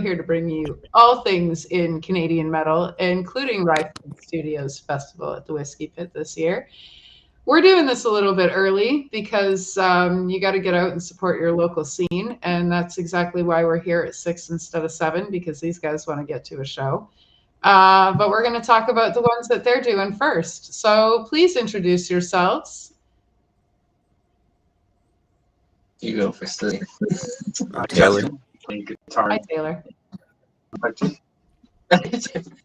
Studio here to bring you all things in Canadian metal, including Ryfield Studios Festival at the Whiskey Pit this year. We're doing this a little bit early because you got to get out and support your local scene, and that's exactly why we're here at 6 instead of 7, because these guys want to get to a show. But we're going to talk about the ones that they're doing first. So please introduce yourselves. You go first. Taylor. Hi, Taylor. Thank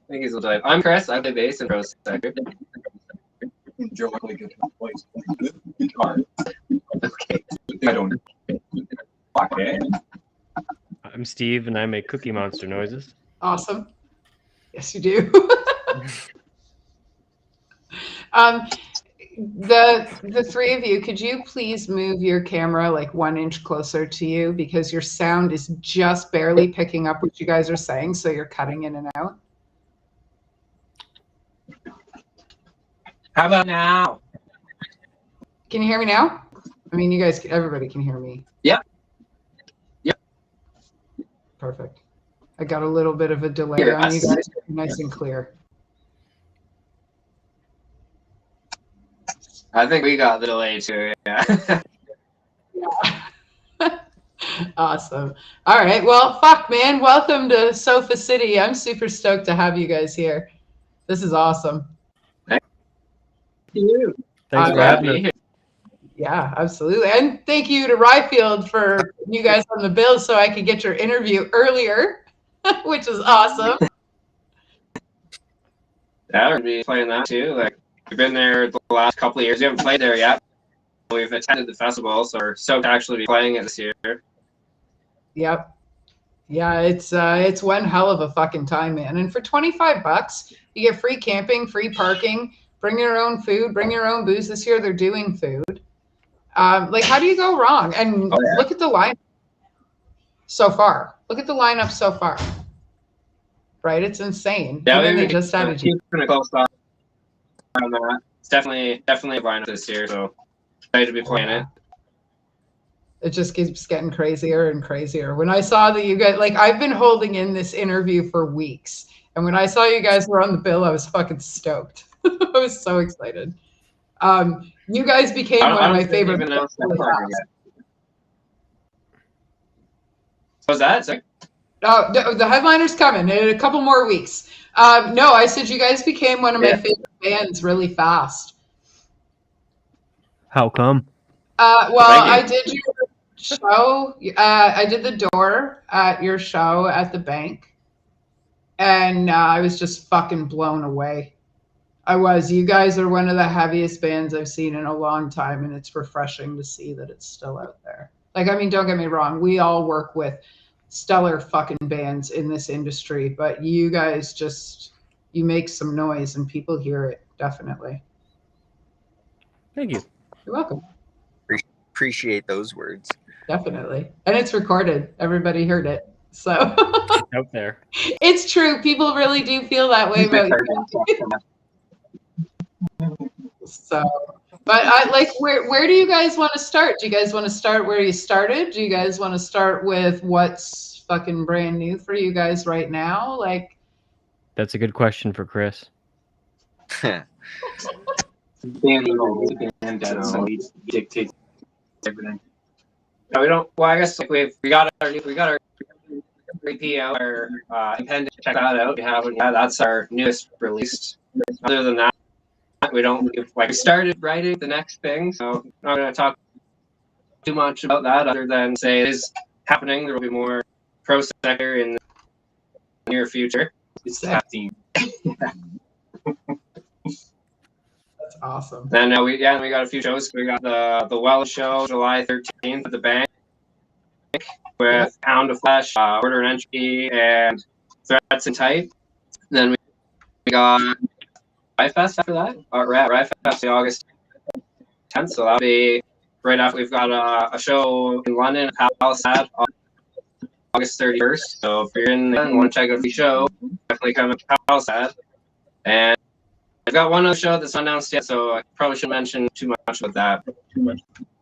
you so much. I'm Chris. I play bass and pro sector. Joe plays guitar. Okay. I don't. Okay. I'm Steve, and I make Cookie Monster noises. Awesome. Yes, you do. The three of you, could you please move your camera like 1 inch closer to you, because your sound is just barely picking up what you guys are saying, so you're cutting in and out. How about now? Can you hear me now? I mean, you guys, everybody can hear me. Yep. Yep. Perfect. I got a little bit of a delay on you guys. Nice and clear. I think we got the delay too. Yeah. Yeah. Awesome. All right. Well, fuck, man. Welcome to Sofa City. I'm super stoked to have you guys here. This is awesome. Thank you. Thanks for having me. Yeah, absolutely. And thank you to Ryfield for putting you guys on the bill so I could get your interview earlier, which is awesome. Yeah, we're gonna be playing that too. Like, we've been there the last couple of years. We haven't played there yet. We've attended the festival, so we're stoked to actually be playing it this year. Yep. Yeah, it's one hell of a fucking time, man. And for $25, you get free camping, free parking, bring your own food, bring your own booze. This year they're doing food. Like, how do you go wrong? And look at the lineup so far. Look at the lineup so far. Right? It's insane. Yeah, and then they just added you. A close on that. It's definitely a lineup this year, so excited to be playing it. It just keeps getting crazier and crazier. When I saw that you guys, like, I've been holding in this interview for weeks, and when I saw you guys were on the bill, I was fucking stoked. I was so excited. You guys became one of my favorite. What's that? Sorry? The headliner's coming in a couple more weeks. No, I said you guys became one of my favorite bands really fast. How come? Well, I did your show. I did the door at your show at the bank, and I was just fucking blown away. I was. You guys are one of the heaviest bands I've seen in a long time, and it's refreshing to see that it's still out there. Like, I mean, don't get me wrong. We all work with stellar fucking bands in this industry, but you guys just, you make some noise and people hear it, definitely. Thank you. You're welcome. Appreciate those words. Definitely. And it's recorded. Everybody heard it. So out there. It's true. People really do feel that way about you. So, but I like, where do you guys want to start? Do you guys want to start where you started? Do you guys want to start with what's fucking brand new for you guys right now? Like, that's a good question for Chris. Band dictates everything. No, we don't. Well, I guess like we got our EP out, our Impending. Check that out. We haven't. Yeah, that's our newest release. Other than that, we don't. Like, we started writing the next thing, so I'm not going to talk too much about that. Other than say it is happening. There will be more pro sector in the near future. It's happening. That's awesome. Then we got a few shows. We got the Welsh show July 13th at the bank with Pound of Flesh, Order and Entry, and Threats and Type. Then we got Ryfest after that. Ryfest August 10th, so that'll be right after. We've got a show in London at Palisade August 31st. So if you're in and want to check out the show, definitely come to Palisade. And I've got one other show that's not announced yet, so I probably shouldn't mention too much about that.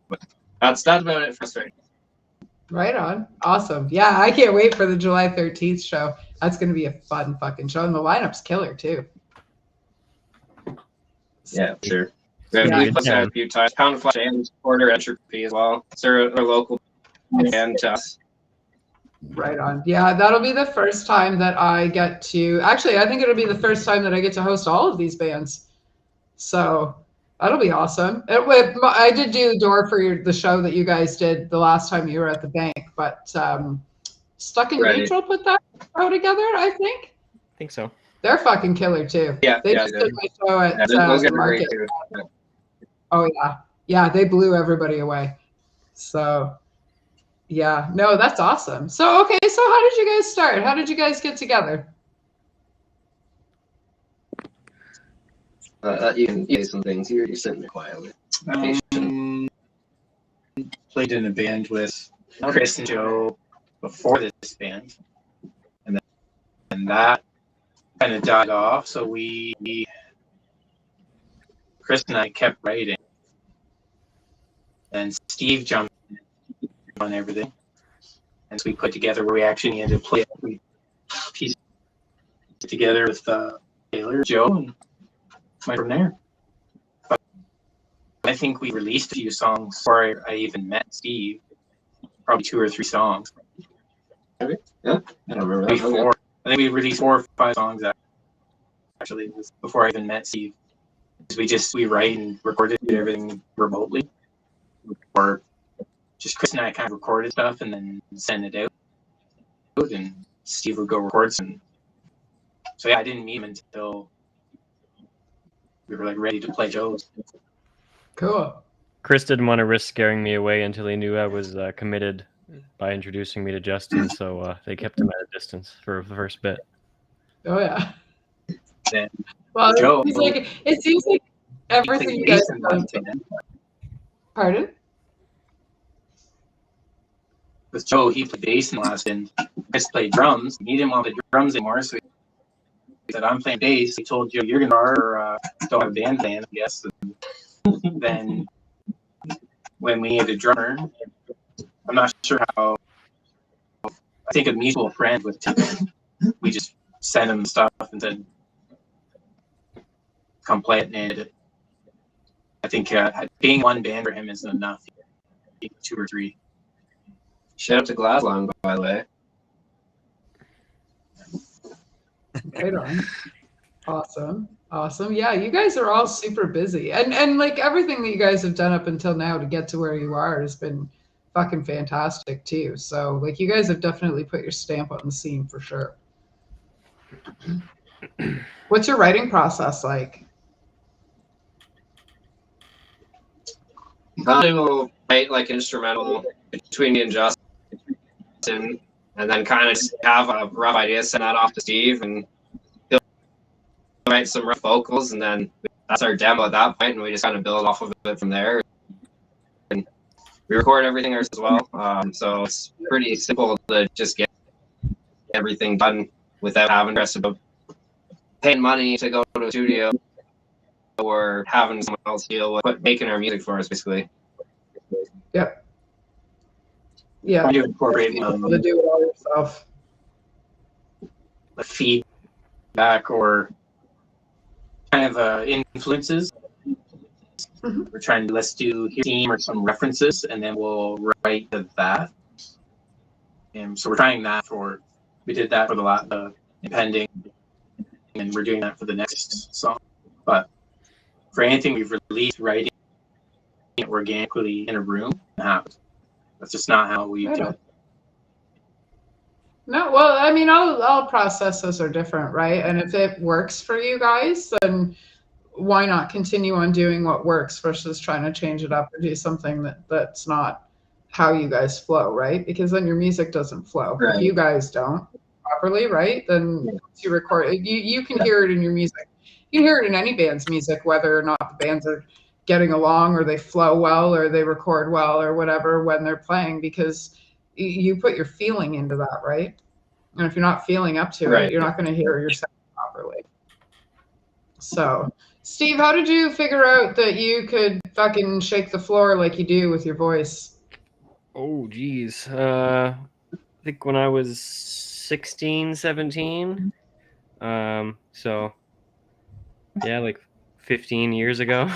But that's about it for us right now. Right on. Awesome. Yeah, I can't wait for the July 13th show. That's going to be a fun fucking show. And the lineup's killer, too. Yeah, sure. Yeah. We've played that a few times. Pound of Flesh and Order Entropy as well. They're a local band to us. Right on. Yeah, that'll be the first time that I get to. Actually, I think it'll be the first time that I get to host all of these bands. So that'll be awesome. I did do the door for the show that you guys did the last time you were at the bank, but Stuck in Right. Neutral put that show together, I think. I think so. They're fucking killer too. Yeah, They yeah, just they did my show at those the guys are great market. too. Oh yeah, yeah, they blew everybody away. So yeah, no, that's awesome. So okay, so how did you guys start? How did you guys get together? You can say some things. You're sitting there quietly. Played in a band with Chris and Joe before this band, and that kind of died off. So Chris and I kept writing, and Steve jumped on everything, and so we put together where we actually needed to play it. We pieced it together with Taylor, Joe, and went from there. But I think we released a few songs before I even met Steve. Probably 2 or 3 songs. Yeah, I don't remember Maybe that. 4. I think we released 4 or 5 songs actually before I even met Steve. We write and recorded everything remotely, or just Chris and I kind of recorded stuff and then send it out, and Steve would go record some. So yeah, I didn't meet him until we were like ready to play shows. Cool. Chris didn't want to risk scaring me away until he knew I was committed by introducing me to Justin, so they kept him at a distance for the first bit. Oh yeah. Then Well, Joe- it seems like everything you guys have done. Pardon? With Joe, he played bass in the last band. Chris played drums. He didn't want the drums anymore, so he said, "I'm playing bass." He told Joe, "You're gonna don't have a band playing, I guess." And then when we needed a drummer, I'm not sure how. I think a mutual friend with Tim. We just sent him stuff and said, "Come play it," and I think being one band for him isn't enough. 2 or 3. Shout out to Glasslong, by the way. Right on. Awesome. Yeah, you guys are all super busy. And like everything that you guys have done up until now to get to where you are has been fucking fantastic too. So like you guys have definitely put your stamp on the scene for sure. What's your writing process like? I will write like instrumental between me and Justin, and then kind of have a rough idea, send that off to Steve, and he'll write some rough vocals, and then that's our demo at that point, and we just kind of build off of it from there. And we record everything ours as well, so it's pretty simple to just get everything done without having to stress about paying money to go to a studio or having someone else deal with making our music for us, basically. Yep. Yeah. You incorporate To do it all yourself. feedback or kind of influences. Mhm. We're trying to let's do his theme or some references, and then we'll write to that. And so we're trying that we did that for the Impending, and we're doing that for the next song. But for anything we've released, writing it organically in a room happens. That's just not how we do it. No, well, I mean, all processes are different, right? And if it works for you guys, then why not continue on doing what works versus trying to change it up or do something that's not how you guys flow, right? Because then your music doesn't flow. Right. If you guys don't properly, right? Then once you record it, you can hear it in your music. You can hear it in any band's music, whether or not the bands are getting along or they flow well or they record well or whatever when they're playing, because you put your feeling into that, right? And if you're not feeling up to Right. it, you're not going to hear yourself properly. So, Steve, how did you figure out that you could fucking shake the floor like you do with your voice? Oh, geez. I think when I was 16, 17. So yeah, like 15 years ago.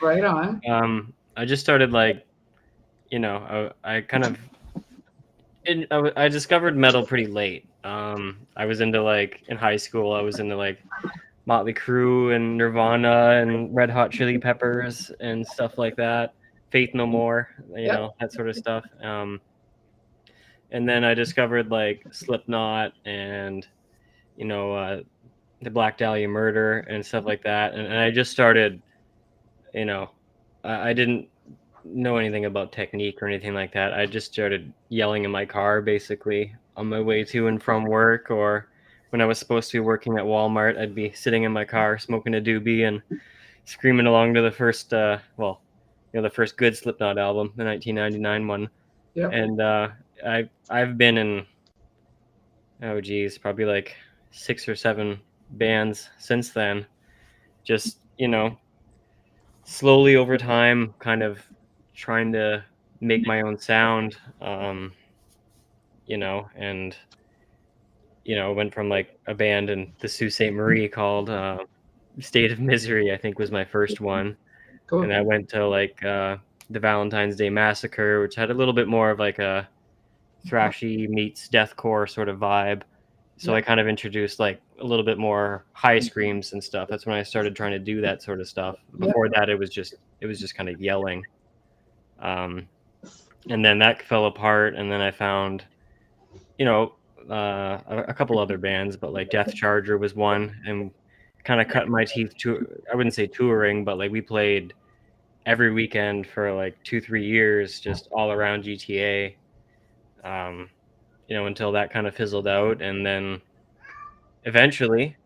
Right on. I just started like, I kind of, I discovered metal pretty late. I was into like in high school, I was into like Motley Crue and Nirvana and Red Hot Chili Peppers and stuff like that. Faith No More, Yep. that sort of stuff. And then I discovered like Slipknot and the Black Dahlia Murder and stuff like that. And I just started, you know, I didn't know anything about technique or anything like that. I just started yelling in my car basically on my way to and from work, or when I was supposed to be working at Walmart, I'd be sitting in my car smoking a doobie and screaming along to the first, the first good Slipknot album, the 1999 one. Yep. And I've been in, oh geez, probably like 6 or 7 bands since then. Just slowly over time, kind of trying to make my own sound, and went from like a band in the Sault Ste. Marie called State of Misery, I think was my first one. Cool. And I went to like the Valentine's Day Massacre, which had a little bit more of like a thrashy meets deathcore sort of vibe. So I kind of introduced like a little bit more high screams and stuff. That's when I started trying to do that sort of stuff. Before that, it was just kind of yelling. And then that fell apart, and then I found, a couple other bands, but like Death Charger was one, and kind of cut my teeth to, I wouldn't say touring, but like we played every weekend for like 2-3 years, just all around GTA. Until that kind of fizzled out. And then eventually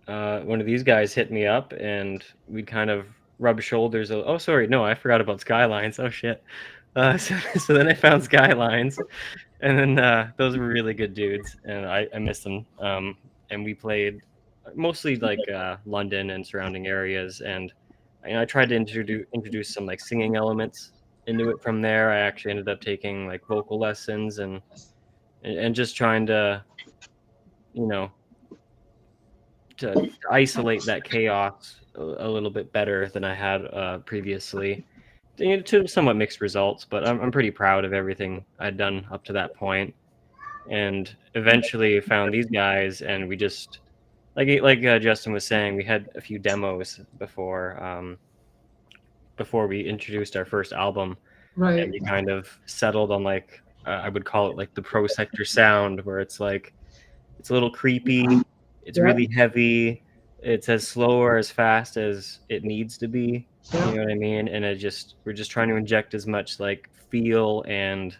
one of these guys hit me up and we kind of rubbed shoulders. Oh, sorry. No, I forgot about Skylines. Oh, shit. So then I found Skylines, and then those were really good dudes, and I miss them. And we played mostly like London and surrounding areas. And I tried to introduce some like singing elements into it from there. I actually ended up taking like vocal lessons and just trying to, to isolate that chaos a little bit better than I had previously, to somewhat mixed results. But I'm pretty proud of everything I'd done up to that point. And eventually found these guys, and we just, like Justin was saying, we had a few demos before we introduced our first album. Right. And we kind of settled on like, I would call it like the Pro Sector sound, where it's like, it's a little creepy, it's really heavy, it's as slow or as fast as it needs to be. You know what I mean? And we're just trying to inject as much like feel and,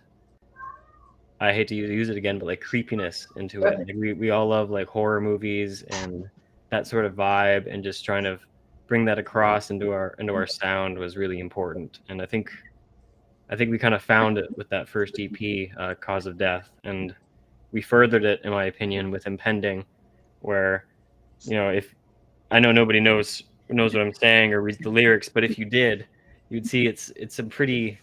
I hate to use it again, but like creepiness into it. Like we all love like horror movies and that sort of vibe, and just trying to bring that across into our sound was really important. And I think we kind of found it with that first EP, Cause of Death, and we furthered it, in my opinion, with Impending, where, if I know nobody knows what I'm saying or reads the lyrics, but if you did, you'd see it's some pretty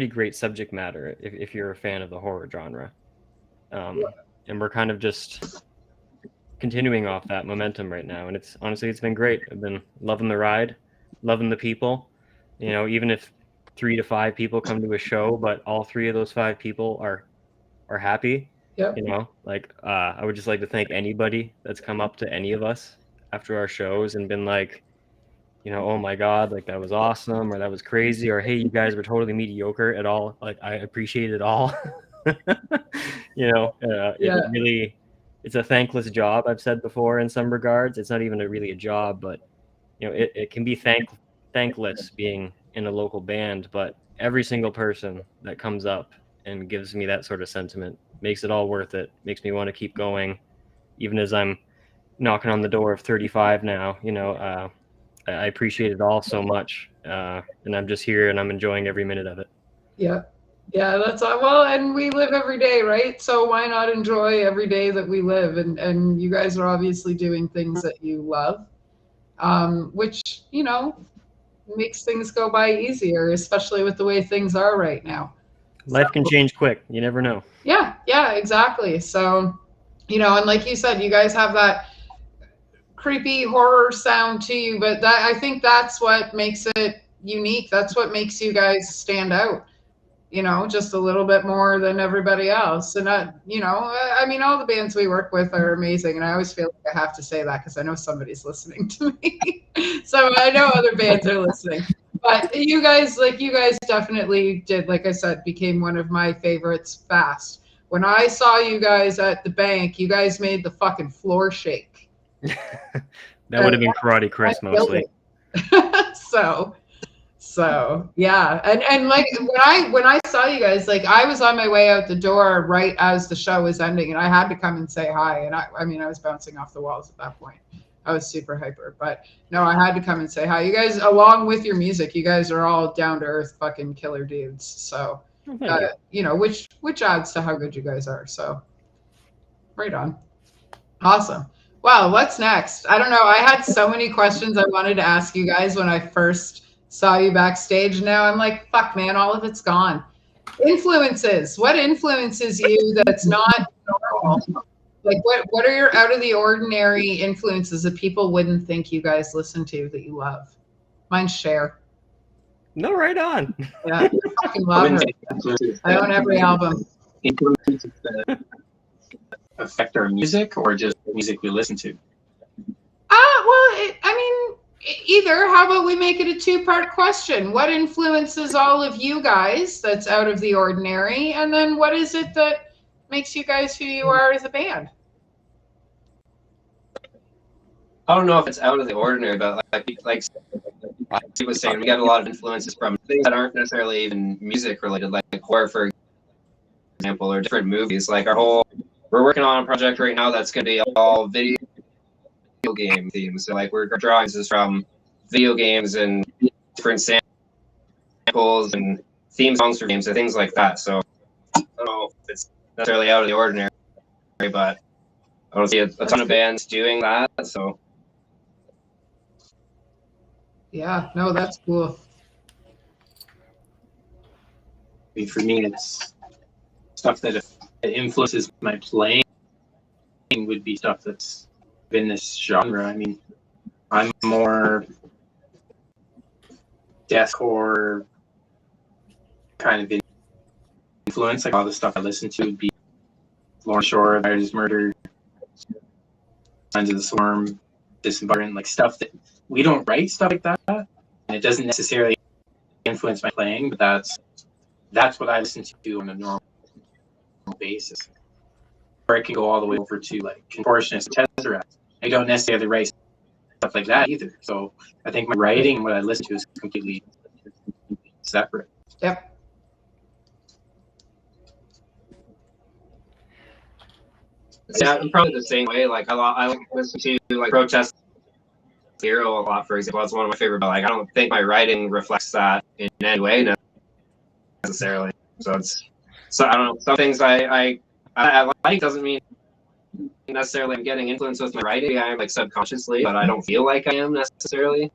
great subject matter if you're a fan of the horror genre. And we're kind of just continuing off that momentum right now, and it's been great. I've been loving the ride, loving the people. Even if 3 to 5 people come to a show, but all 3 of those 5 people are happy. I would just like to thank anybody that's come up to any of us after our shows and been like, oh my God, like that was awesome, or that was crazy, or hey, you guys were totally mediocre at all. Like, I appreciate it all. It really, it's a thankless job. I've said before, in some regards, it's not even really a job, but it can be thankless being in a local band, but every single person that comes up and gives me that sort of sentiment makes it all worth it, makes me want to keep going, even as I'm knocking on the door of 35 now. I appreciate it all so much, and I'm just here and I'm enjoying every minute of it. Yeah, that's well, and we live every day, right? So why not enjoy every day that we live? And you guys are obviously doing things that you love, which makes things go by easier, especially with the way things are right now. Life can change quick. You never know. Yeah, exactly. So, and like you said, you guys have that creepy horror sound to you, but I think that's what makes it unique. That's what makes you guys stand out, just a little bit more than everybody else. And I mean, all the bands we work with are amazing, and I always feel like I have to say that because I know somebody's listening to me. So I know other bands are listening. But you guys definitely did, like I said, became one of my favorites fast. When I saw you guys at the bank, you guys made the fucking floor shake. That would have been Karate Chris mostly. So yeah, and like when I saw you guys, like I was on my way out the door right as the show was ending, and I had to come and say hi. And I mean I was bouncing off the walls at that point. I was super hyper, but no, I had to come and say hi. You guys, along with your music, you guys are all down to earth fucking killer dudes. So, which adds to how good you guys are. So, right on. Awesome. Wow, what's next? I don't know. I had so many questions I wanted to ask you guys when I first saw you backstage. Now I'm like, fuck, man, all of it's gone. Influences. What influences you that's not normal? Like, what are your out of the ordinary influences that people wouldn't think you guys listen to that you love? Mine's Cher. No, right on. Yeah, I fucking love her. I own every album. Influences that affect our music, or just the music we listen to? Either. How about we make it a two-part question? What influences all of you guys that's out of the ordinary? And then what is it that makes you guys who you are as a band? I don't know if it's out of the ordinary, but like Steve was saying, we get a lot of influences from things that aren't necessarily even music related, like horror, for example, or different movies. Like we're working on a project right now that's going to be all video game themes. So like we're drawing this from video games and different samples and theme songs for games and things like that. So I don't know if it's necessarily out of the ordinary, but I don't see a ton of bands doing that. So yeah, no, that's cool. For me, it's stuff that influences my playing would be stuff that's in this genre. I mean, I'm more deathcore kind of influence. Like all the stuff I listen to would be Lorna Shore, There's Murder, Signs of the Swarm, Disembarkment, like stuff that we don't write stuff like that, and it doesn't necessarily influence my playing, but that's what I listen to on a normal basis. Or it can go all the way over to like Contortionist, Tesseract. I don't necessarily write stuff like that either. So I think my writing and what I listen to is completely separate. Yep. yeah, I'm probably the same way. Like I like to listen to like Protest Hero a lot, for example. That's one of my favorite, but like I don't think my writing reflects that in any way necessarily. So I don't know. Some things I like doesn't mean necessarily I'm getting influenced with my writing. I'm like subconsciously, but I don't feel like I am necessarily.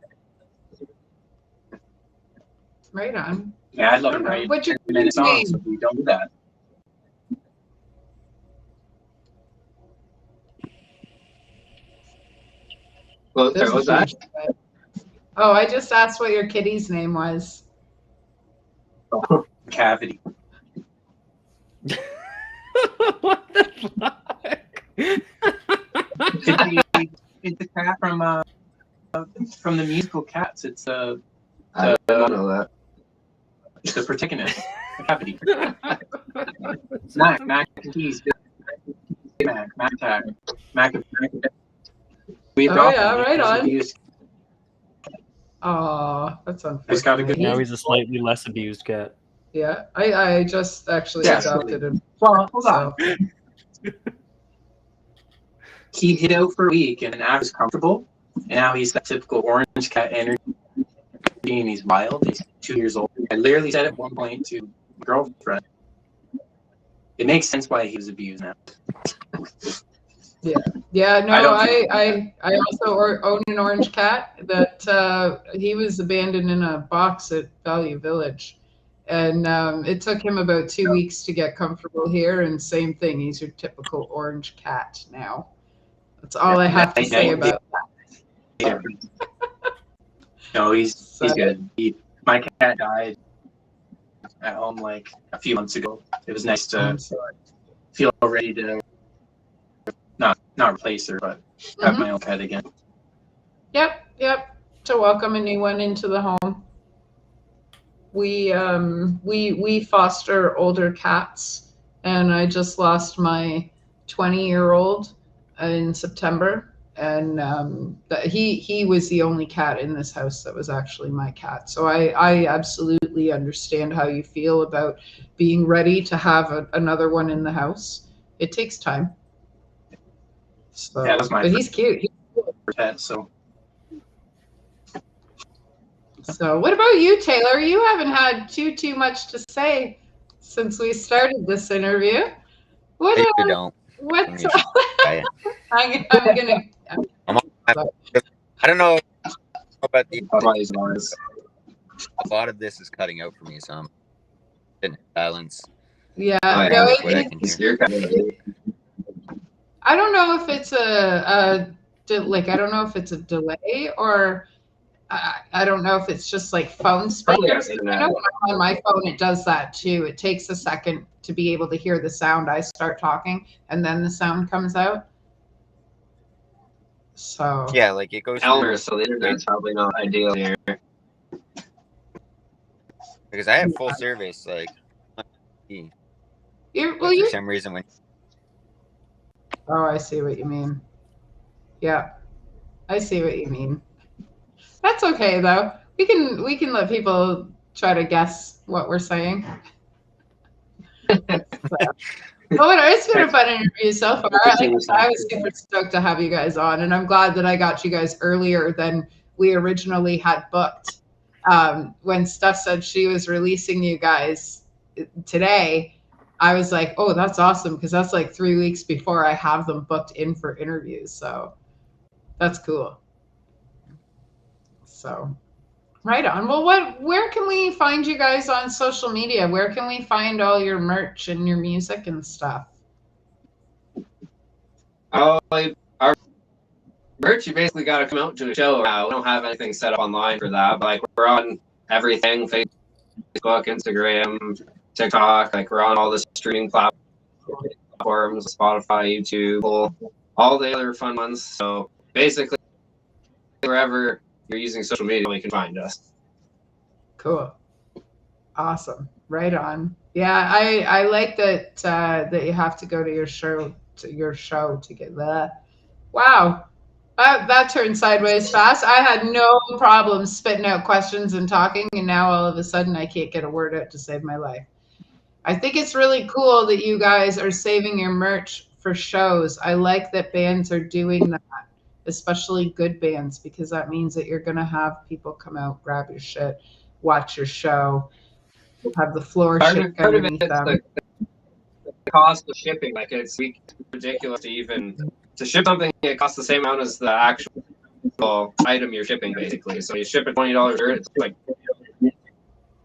Right on. Yeah, I'd love to write What's your 10-minute songs, name? so we don't do that. Well, what was that? Oh, I just asked what your kitty's name was. Cavity. What the fuck? It's a cat from the musical Cats. It's I don't know that. it's the protagonist. Cavity. Mac and Keys. Mac Attack. Mac. We right on. Oh, that's unfortunate. He's got a good Now he's a slightly less abused cat. Yeah, I just actually adopted him. Well, hold on. So. He hid out for a week, and now he's comfortable. And now he's that typical orange cat energy, and he's wild. He's 2 years old. I literally said at one point to my girlfriend, it makes sense why he was abused now. Yeah, no, I also own an orange cat that he was abandoned in a box at Value Village, And it took him about 2 weeks to get comfortable here. And same thing, he's your typical orange cat now. That's all I have to say about Yeah. No, he's good. My cat died at home like a few months ago. It was nice to feel ready to not replace her, but have my own pet again. Yep. To welcome a new one into the home. We foster older cats, and I just lost my 20-year-old in September, and he was the only cat in this house that was actually my cat. So I absolutely understand how you feel about being ready to have another one in the house. It takes time. So, Yeah, that was my but he's cute. pet, so. So what about you, Taylor? You haven't had too much to say since we started this interview. What? I don't. What's? I I'm gonna. don't know about the. Otherwise, ours. A lot of this is cutting out for me, so I'm in silence. Yeah. Oh, No, What I can hear. I don't know if it's I don't know if it's a delay or I don't know if it's just like phone Probably speakers. has I internet. know on my phone it does that too. It takes a second to be able to hear the sound. I start talking and then the sound comes out. So Yeah, like it goes Elmer, through, so the internet's probably not ideal here. because I have full service. Like, for some reason when Oh, I see what you mean. Yeah, I see what you mean. That's okay though. We can let people try to guess what we're saying. Well, it's been a fun interview so far. I was super stoked to have you guys on, and I'm glad that I got you guys earlier than we originally had booked. When Steph said she was releasing you guys today, I was like, oh, that's awesome, because that's like 3 weeks before I have them booked in for interviews. So that's cool. So right on. Well, where can we find you guys on social media? Where can we find all your merch and your music and stuff? Oh, our merch, you basically got to come out to the show. We don't have anything set up online for that, but like we're on everything: Facebook, Instagram, TikTok. Like we're on all the streaming platforms, Spotify, YouTube, all the other fun ones. So basically, wherever you're using social media, you can find us. Cool. Awesome. Right on. Yeah, I like that that you have to go to your show to get that. Wow. That turned sideways fast. I had no problem spitting out questions and talking, and now all of a sudden I can't get a word out to save my life. I think it's really cool that you guys are saving your merch for shows. I like that bands are doing that, especially good bands, because that means that you're going to have people come out, grab your shit, watch your show, have the floor shipped underneath them. The cost of shipping. Like it's ridiculous to even to ship something. It costs the same amount as the actual item you're shipping, basically. So you ship a $20 shirt, it's like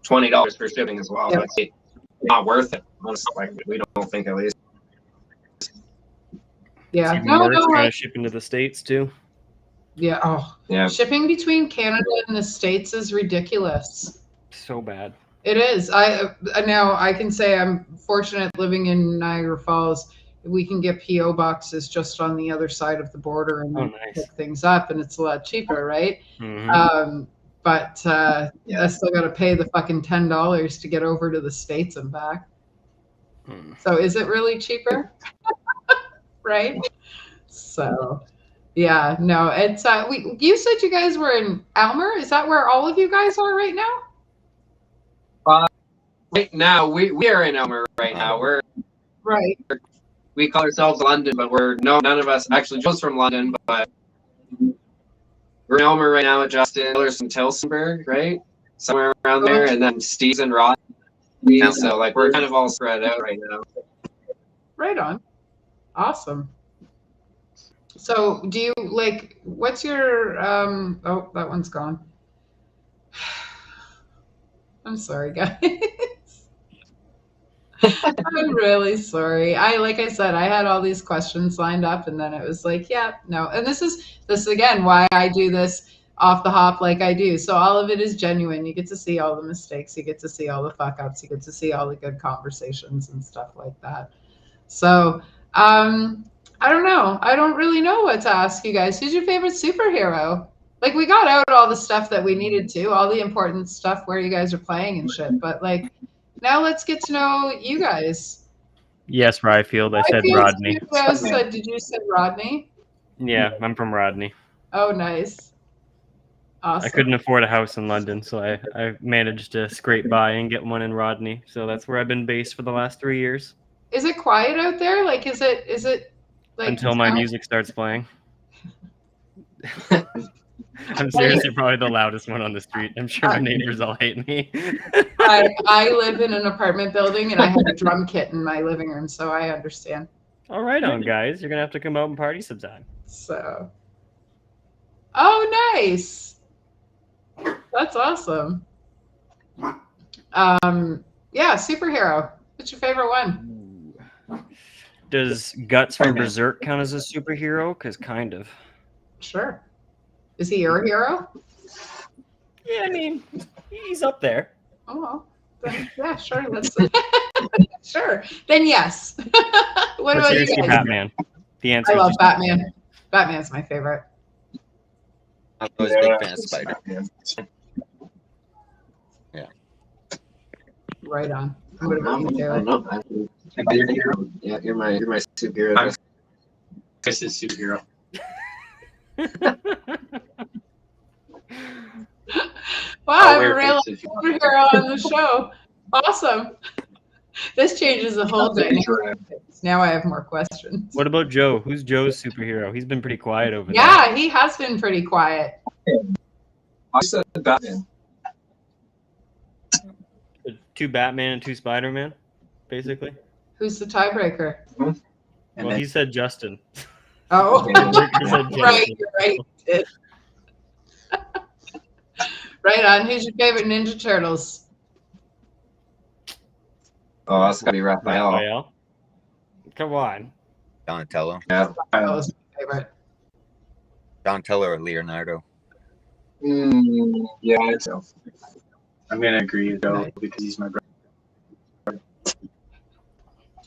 $20 for shipping as well. Yeah. It's not worth it. Honestly, like we don't think, at least. Yeah. Even merch trying to ship into the States too. Yeah. Oh, Yeah. Shipping between Canada and the States is ridiculous. So bad. It is. Now I can say I'm fortunate living in Niagara Falls. We can get PO boxes just on the other side of the border and pick things up, and it's a lot cheaper, right? Mm-hmm. But I still got to pay the fucking $10 to get over to the States and back. So is it really cheaper? Right? So yeah, no, it's you said you guys were in Elmer. Is that where all of you guys are right now? Right now, we are in Elmer right now. We call ourselves London, but none of us actually. Joe's from London, but we're in Elmer right now with Justin. There's from Tillsonburg, right? Somewhere around there, and then Steve's and Rod. So like we're kind of all spread out right now. Right on. Awesome. So do you what's your oh, that one's gone. I'm sorry, guys. I'm really sorry. Like I said, I had all these questions lined up, and then it was like, yeah, no. And this is again why I do this off the hop like I do. So all of it is genuine. You get to see all the mistakes. You get to see all the fuck ups. You get to see all the good conversations and stuff like that. So I don't know. I don't really know what to ask you guys. Who's your favorite superhero? Like, we got out all the stuff that we needed to, all the important stuff where you guys are playing and shit. But like, now let's get to know you guys. Yes, Ryfield. I said Rodney. Did you say Rodney? Yeah, I'm from Rodney. Oh, nice. Awesome. I couldn't afford a house in London, so I managed to scrape by and get one in Rodney. So that's where I've been based for the last 3 years. Is it quiet out there? Like, is it like until my music starts playing? I'm seriously probably the loudest one on the street. I'm sure my neighbors all hate me. I live in an apartment building, and I have a drum kit in my living room, so I understand. All right, on guys, you're gonna have to come out and party sometime. So, oh, nice. That's awesome. Yeah, superhero. What's your favorite one? Does Guts from Berserk count as a superhero? Because kind of. Sure. Is he your hero? Yeah, I mean, he's up there. Oh, well. Then, yeah, sure. Let's sure. Then yes. What about you guys? Batman. The answer. I love Batman. Batman's my favorite. I'm always a big fan of Spider. Yeah. Right on. What about you, Taylor? I'm your hero. Yeah, you're my superhero. I'm Chris's superhero. Wow, I'm really superhero on the show. Awesome. This changes the whole dynamic. Now I have more questions. What about Joe? Who's Joe's superhero? He's been pretty quiet over there. Yeah, he has been pretty quiet. I said Batman. 2 Batman and 2 Spider-Man, basically. Who's the tiebreaker? Well, he said Justin. Oh, He said Justin. right, you're right. you did. Right on. Who's your favorite Ninja Turtles? Oh, that's gotta be Raphael. Raphael? Come on. Donatello. Yeah. That was my favorite. Donatello or Leonardo. Yeah, I so. I'm gonna agree though because he's my brother.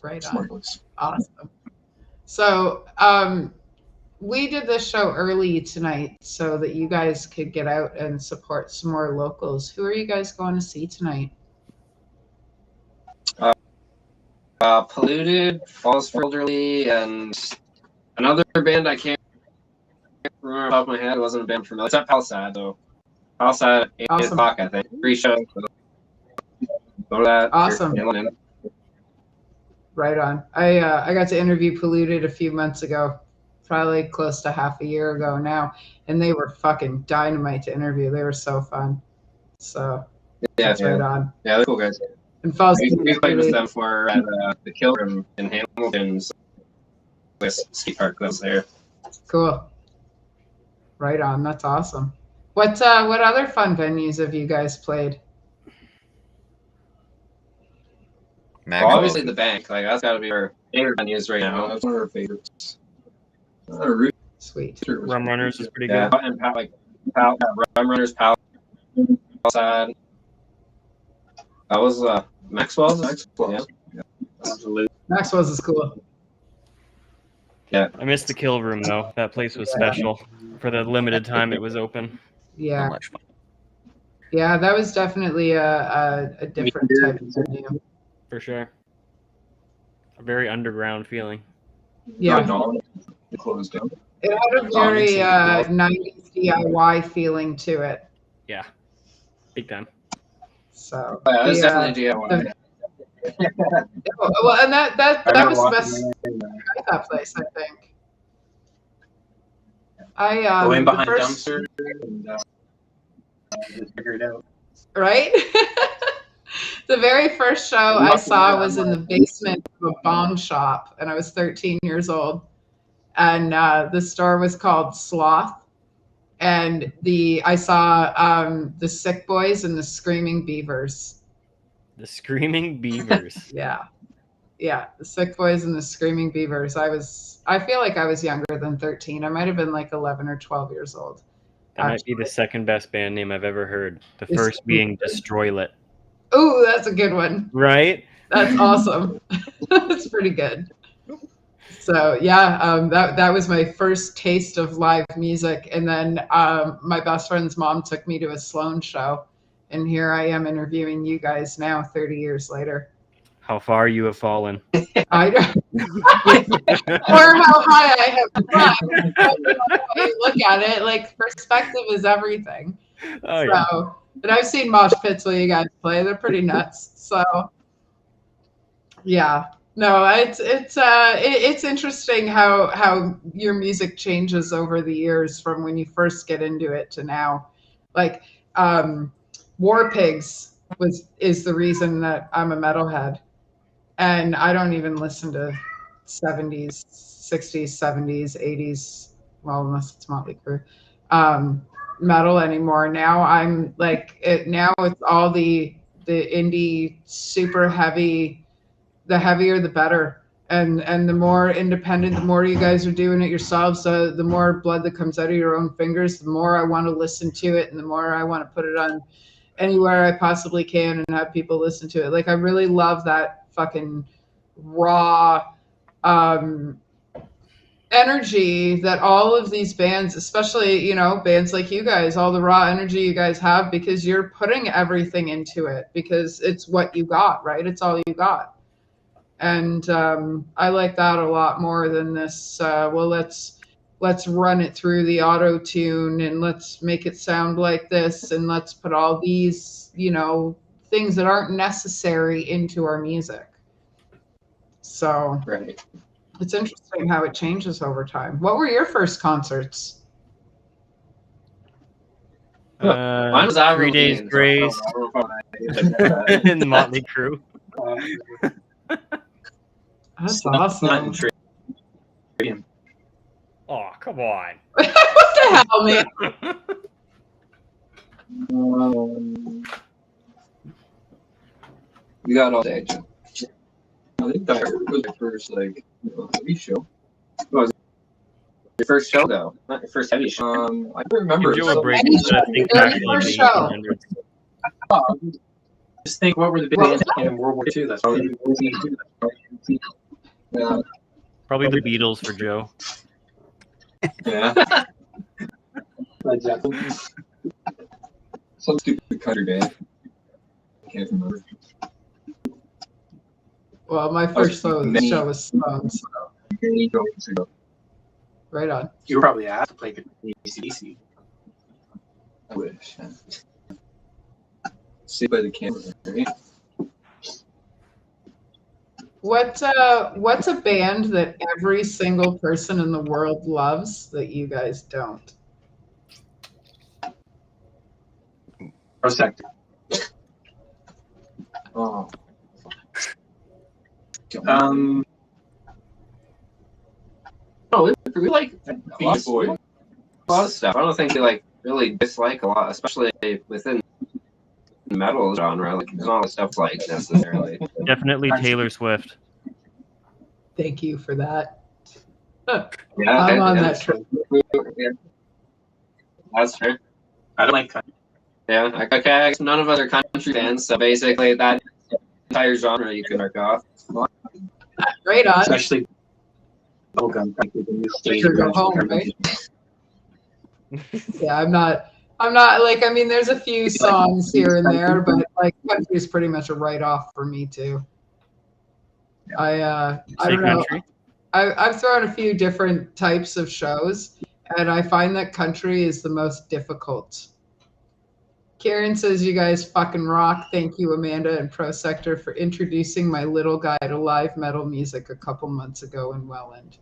Right on. Awesome. So, we did this show early tonight so that you guys could get out and support some more locals. Who are you guys going to see tonight? Polluted, Falls for Elderly, and another band I can't remember off the top of my head. It wasn't a band from. It's at Palisade though. Palisade 8 o'clock, I think. 3 shows. Go to that. Awesome. Right on. I got to interview Polluted a few months ago, probably close to half a year ago now, and they were fucking dynamite to interview. They were so fun. So yeah, that's right on. Yeah, they're cool guys. And Falls we played with them for at the Kill Room in Hamilton. So this skate park was there. Cool. Right on. That's awesome. What other fun venues have you guys played? Well, obviously the bank. Like that's got to be our favorite venues right now. That's one of our favorites. Sweet. Rum Runners is pretty Yeah, good. and Rum Runners, Palisade. That was Maxwell's. Maxwell's. Yeah. Absolutely. Maxwell's is cool. Yeah. I missed the Kill Room though. That place was special for the limited time it was open. Yeah. So much fun. Yeah, that was definitely a different type of venue. For sure. A very underground feeling. Yeah. It closed down. It had a very 90s DIY feeling to it. Yeah. Big time. So Yeah, that's definitely DIY. well, and that was the best at that place, I think. Go in behind the first, dumpster and figure it out. right? The very first show I saw was in the basement of a bong shop, and I was 13 years old. And the store was called Sloth. and I saw the Sick Boys and the Screaming Beavers. The Screaming Beavers. Yeah, the Sick Boys and the Screaming Beavers. I feel like I was younger than 13. I might have been like 11 or 12 years old. That might be the second best band name I've ever heard. The It's- first being Destroylit. Ooh, that's a good one. Right? That's awesome. That's pretty good. So yeah, that was my first taste of live music, and then my best friend's mom took me to a Sloan show, and here I am interviewing you guys now, 30 years later. How far you have fallen. I or how high I have climbed. When you look at it, like perspective is everything. Oh yeah. So, but I've seen mosh pits where you guys play; they're pretty nuts. So, yeah, no, it's interesting how your music changes over the years from when you first get into it to now. Like, War Pigs is the reason that I'm a metalhead, and I don't even listen to 70s, 60s, 70s, 80s. Well, unless it's Motley Crue. Metal anymore. Now I'm like now it's all the indie super heavy, the heavier the better, and the more independent, the more you guys are doing it yourselves, the more blood that comes out of your own fingers, the more I want to listen to it, and the more I want to put it on anywhere I possibly can and have people listen to it. Like I really love that fucking raw energy that all of these bands, especially, bands like you guys, all the raw energy you guys have, because you're putting everything into it because it's what you got, right? It's all you got. And I like that a lot more than this, well, let's run it through the auto tune and let's make it sound like this and let's put all these, things that aren't necessary into our music. So Right. it's interesting how it changes over time. What were your first concerts? Mine was 3 Avril Days Lavigne, so Grace I don't know if I- and Motley Crue. That's Not awesome. in trade. Oh, come on. What the hell, man? We got all day. I think that was my first heavy show. Was your first show though? Not your first heavy show. I don't remember. Give Joe a break. Any You gotta think show. back to like First the show. 1800s. Just think, what were the big bands in World War II? That's all you Yeah. Probably the Beatles for Joe. Yeah. Some stupid country band. I can't remember. Well, my first show was Sloan, so Many years ago. right on. You were probably asked to play ACDC. I wish. Sit by the camera, right? What's a band that every single person in the world loves that you guys don't? Protector. Oh. No, we like Beast Boys. a lot of stuff. I don't think they really dislike a lot, especially within the metal genre. Like, it's not all the stuff necessarily. Definitely Taylor Swift. Thank you for that. Yeah, I'm on yeah, that trip. Yeah. That's fair. I don't like country. Yeah, okay. None of us are country fans, so basically that entire genre you could mark off. Right on. Especially bubblegum. Sure, go home, right? Yeah, I'm not I mean, there's a few songs here and there, but country is pretty much a write-off for me too. I Say don't know. country. I've thrown a few different types of shows, and I find that country is the most difficult. Karen says, you guys fucking rock. Thank you, Amanda and Pro Sector, for introducing my little guy to live metal music a couple months ago in Welland.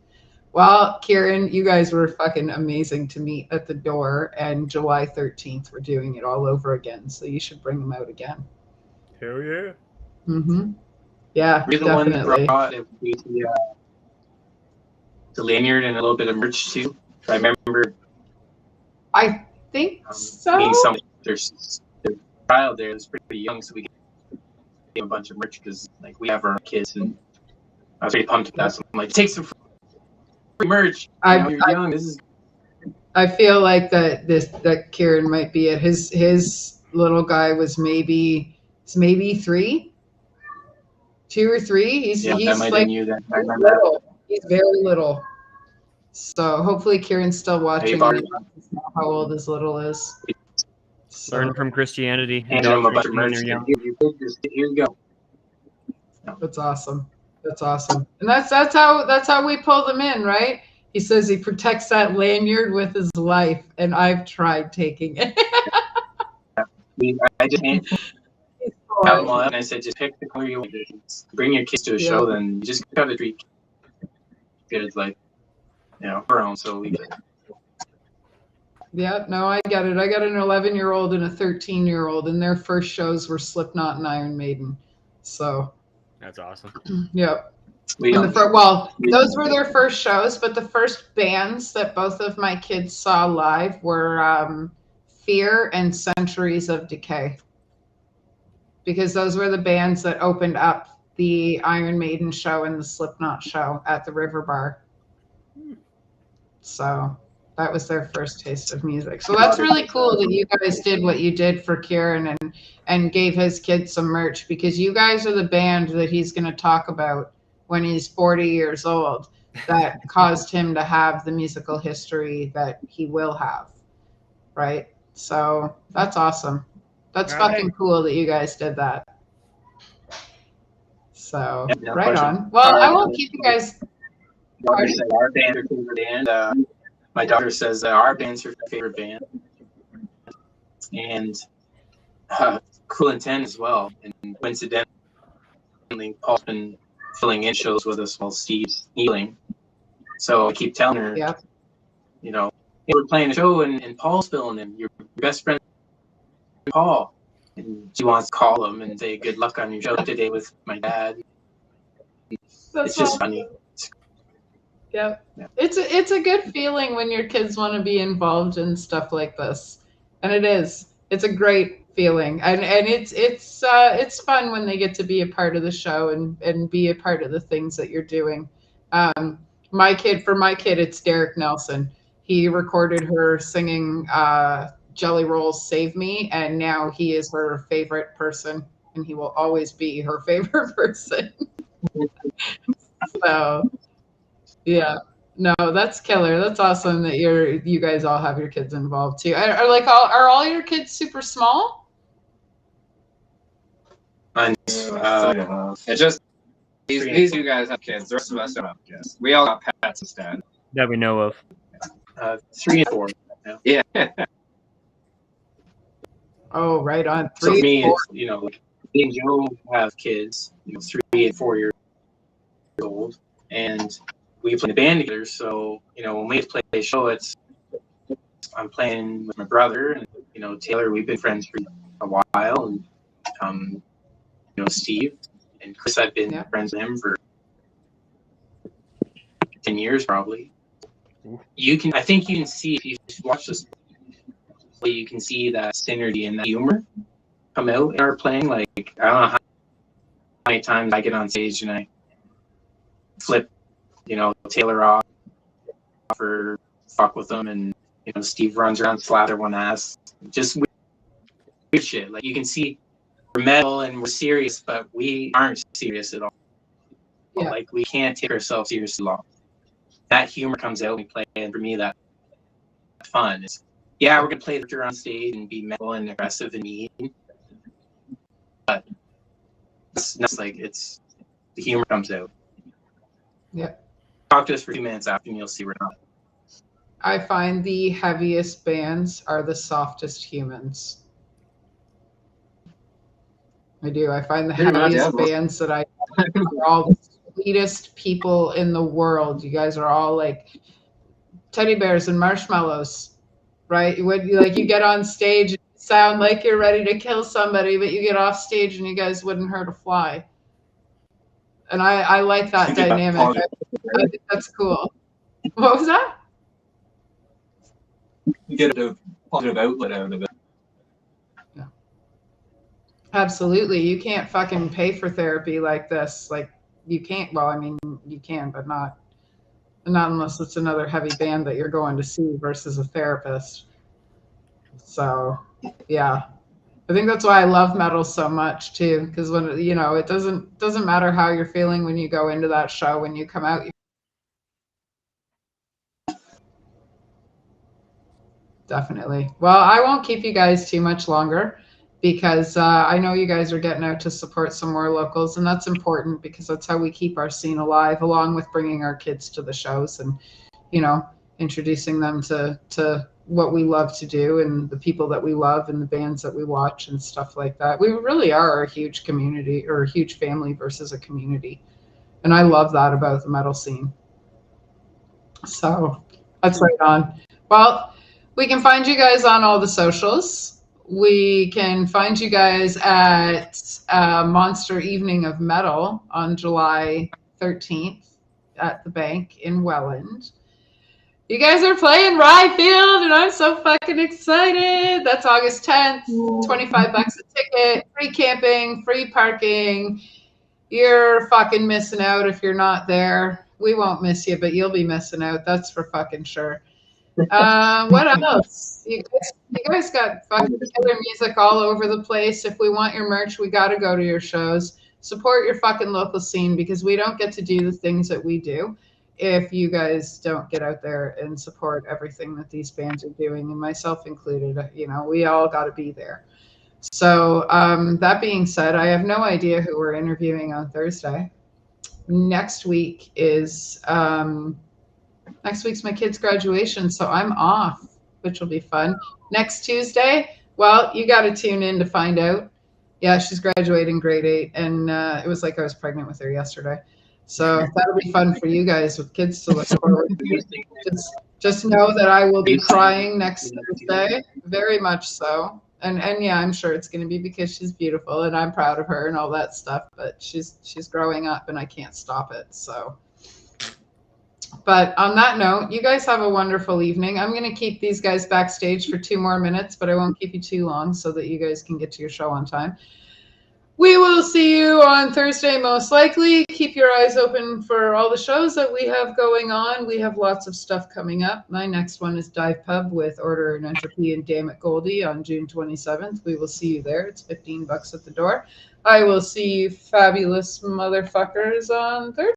Well, Kieran, you guys were fucking amazing to meet at the door, and July 13th, we're doing it all over again, so you should bring them out again. Hell yeah. Mm-hmm. Yeah, We're the one that definitely. brought the lanyard and a little bit of merch too. I remember I think so. I mean, there's their child there is pretty young, so we gave a bunch of merch because like we have our kids, and I was pretty pumped with that. So I'm like, take some free merch. You're young. This is. I feel like that Kieran might be it. His little guy was maybe 3, 2 or 3. He's That might like have you then. I remember little. He's very little. So hopefully Kieran's still watching. Hey, How old his little is. So, Learn from Christianity. handed him a bunch of When merch. they're young. Here you go. that's awesome. That's awesome. And that's how we pull them in, right? He says he protects that lanyard with his life, and I've tried taking it. I just handed them all out, and I said, just pick the color you want. Bring your kids to a show, then you just gotta treat kids like, our own. So we get. Yeah, no, I get it. I got an 11-year-old and a 13-year-old, and their first shows were Slipknot and Iron Maiden. So, That's awesome. yep. We don't. Those were their first shows, but the first bands that both of my kids saw live were Fear and Centuries of Decay. Because those were the bands that opened up the Iron Maiden show and the Slipknot show at the River Bar. So that was their first taste of music. So that's really cool that you guys did what you did for Kieran and gave his kids some merch, because you guys are the band that he's going to talk about when he's 40 years old that caused him to have the musical history that he will have. Right? So that's awesome. That's fucking cool that you guys did that. So, right on. Well, I won't keep you guys. Daughter said our band her favorite band. My daughter says our band's her favorite band, and Cruel Intent as well. And coincidentally, Paul's been filling in shows with us while Steve's healing. So I keep telling her, hey, we're playing a show and Paul's filling in. Your best friend, Paul. And she wants to call him and say good luck on your show today with my dad. It's just funny. Yeah. It's a good feeling when your kids want to be involved in stuff like this. And it is. It's a great feeling. And it's fun when they get to be a part of the show and be a part of the things that you're doing. For my kid, it's Derek Nelson. He recorded her singing Jelly Rolls Save Me, and now he is her favorite person, and he will always be her favorite person. So yeah, no, that's killer. That's awesome that you guys all have your kids involved too. Are all your kids super small? It's just these two guys have kids. The rest of us don't have kids. We all got pets instead. That we know of. 3 and 4. Yeah. Oh, right on. 3, So for me, 4. it's, like me and Joe have kids, 3 and 4 years old, and we play in a band together. So when we play a show, I'm playing with my brother and Taylor. We've been friends for a while, and Steve and Chris. I've been friends with him for 10 years probably. I think you can see if you watch this. You can see that synergy and that humor come out in our playing. Like, I don't know how many times I get on stage and I flip, Taylor off or fuck with them, and Steve runs around, slather one ass, just weird shit. Like, you can see we're metal and we're serious, but we aren't serious at all. Yeah. Like, we can't take ourselves seriously at all. That humor comes out when we play, and for me, that's fun. Yeah, we're gonna play the on stage and be metal and aggressive and mean, but it's like the humor comes out. Yeah. Talk to us for 2 minutes after, and you'll see we're not. I find the heaviest bands are the softest humans. I do. I find the heaviest bands that I are all the sweetest people in the world. You guys are all like teddy bears and marshmallows. Right? You get on stage and sound like you're ready to kill somebody, but you get off stage and you guys wouldn't hurt a fly. And I like that dynamic. I think that's cool. What was that? get a positive outlet out of it. Absolutely. You can't fucking pay for therapy like this. Like you can't, well, I mean, you can, but not unless it's another heavy band that you're going to see versus a therapist. So, yeah. I think that's why I love metal so much too, because when you know, it doesn't matter how you're feeling when you go into that show. When you come out, definitely. Well, I won't keep you guys too much longer because I know you guys are getting out to support some more locals, and that's important because that's how we keep our scene alive, along with bringing our kids to the shows and, you know, introducing them to what we love to do and the people that we love and the bands that we watch and stuff like that. We really are a huge community, or a huge family versus a community. And I love that about the metal scene. So that's right on. Well, we can find you guys on all the socials. We can find you guys at Monster Evening of Metal on July 13th at the Bank in Welland. You guys are playing Rye Field, and I'm so fucking excited. That's August 10th, $25 a ticket, free camping, free parking. You're fucking missing out if you're not there. We won't miss you, but you'll be missing out. That's for fucking sure. What else? You guys got fucking killer music all over the place. If we want your merch, we got to go to your shows. Support your fucking local scene, because we don't get to do the things that we do if you guys don't get out there and support everything that these bands are doing, and myself included. You know, we all got to be there. So that being said, I have no idea who we're interviewing on Thursday. Next week is next week's my kid's graduation, so I'm off, which will be fun. Next Tuesday, well, you got to tune in to find out. Yeah, she's graduating grade 8, and it was like I was pregnant with her yesterday. So that'll be fun for you guys with kids to look forward to. Just know that I will be crying next Thursday, very much so. And yeah, I'm sure it's going to be because she's beautiful and I'm proud of her and all that stuff. But she's growing up, and I can't stop it. So. But on that note, you guys have a wonderful evening. I'm going to keep these guys backstage for 2 more minutes, but I won't keep you too long so that you guys can get to your show on time. We will see you on Thursday, most likely. Keep your eyes open for all the shows that we have going on. We have lots of stuff coming up. My next one is Dive Pub with Order and Entropy and Damn It Goldie on June 27th. We will see you there. It's $15 at the door. I will see you fabulous motherfuckers on Thursday.